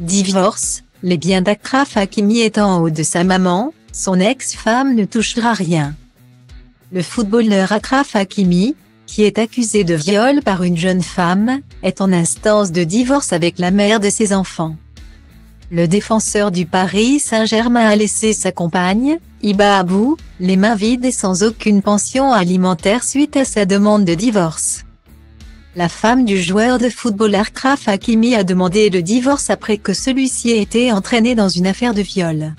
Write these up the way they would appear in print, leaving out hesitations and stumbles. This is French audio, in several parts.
Divorce, les biens d'Achraf Hakimi étant en haut de sa maman, son ex-femme ne touchera rien. Le footballeur Achraf Hakimi, qui est accusé de viol par une jeune femme, est en instance de divorce avec la mère de ses enfants. Le défenseur du Paris Saint-Germain a laissé sa compagne, Hiba Abou, les mains vides et sans aucune pension alimentaire suite à sa demande de divorce. La femme du joueur de football Achraf Hakimi a demandé le divorce après que celui-ci ait été entraîné dans une affaire de viol.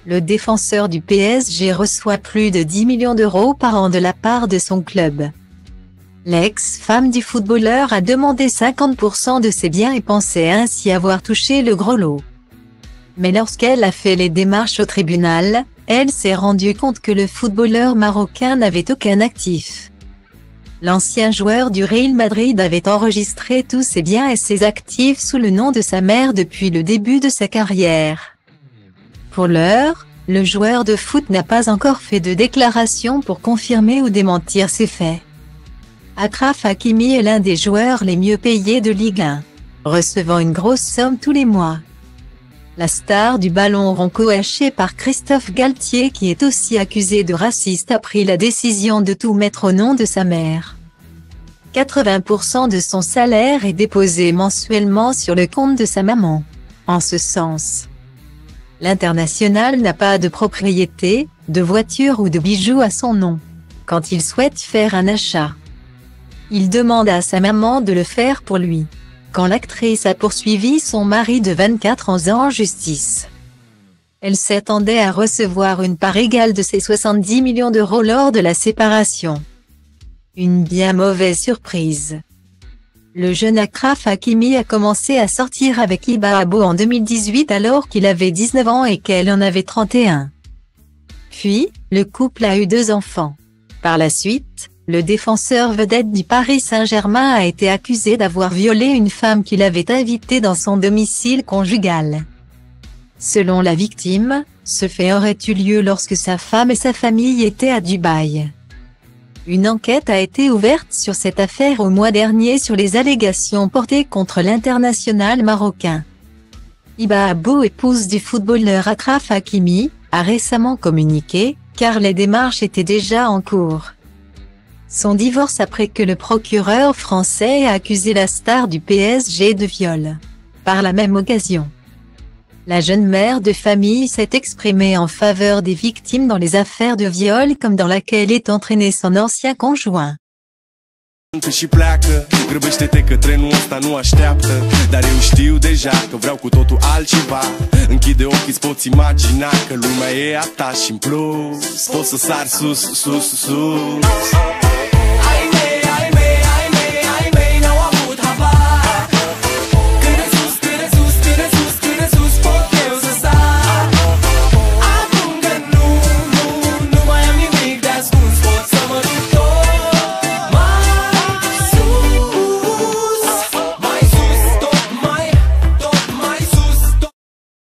Le défenseur du PSG reçoit plus de 10 millions d'euros par an de la part de son club. L'ex-femme du footballeur a demandé 50% de ses biens et pensait ainsi avoir touché le gros lot. Mais lorsqu'elle a fait les démarches au tribunal, elle s'est rendue compte que le footballeur marocain n'avait aucun actif. L'ancien joueur du Real Madrid avait enregistré tous ses biens et ses actifs sous le nom de sa mère depuis le début de sa carrière. Pour l'heure, le joueur de foot n'a pas encore fait de déclaration pour confirmer ou démentir ces faits. Achraf Hakimi est l'un des joueurs les mieux payés de Ligue 1, recevant une grosse somme tous les mois. La star du ballon rond coaché par Christophe Galtier, qui est aussi accusé de raciste, a pris la décision de tout mettre au nom de sa mère. 80% de son salaire est déposé mensuellement sur le compte de sa maman. En ce sens, l'international n'a pas de propriété, de voiture ou de bijoux à son nom. Quand il souhaite faire un achat, il demande à sa maman de le faire pour lui. Quand l'actrice a poursuivi son mari de 24 ans en justice, elle s'attendait à recevoir une part égale de ses 70 millions d'euros lors de la séparation. Une bien mauvaise surprise. Le jeune Achraf Hakimi a commencé à sortir avec Hiba Abou en 2018 alors qu'il avait 19 ans et qu'elle en avait 31. Puis, le couple a eu 2 enfants. Par la suite, le défenseur vedette du Paris Saint-Germain a été accusé d'avoir violé une femme qu'il avait invitée dans son domicile conjugal. Selon la victime, ce fait aurait eu lieu lorsque sa femme et sa famille étaient à Dubaï. Une enquête a été ouverte sur cette affaire au mois dernier sur les allégations portées contre l'international marocain. Hiba Abou, épouse du footballeur Achraf Hakimi, a récemment communiqué, car les démarches étaient déjà en cours. Son divorce après que le procureur français a accusé la star du PSG de viol. Par la même occasion, la jeune mère de famille s'est exprimée en faveur des victimes dans les affaires de viol comme dans laquelle est entraîné son ancien conjoint. Și pleacă, grăbește-te că trenul ăsta nu așteaptă. Dar eu știu deja că vreau cu totul altceva. Închide ochii, îți poți imagina că lumea e a ta și în plus poți să sari sus, sus, sus.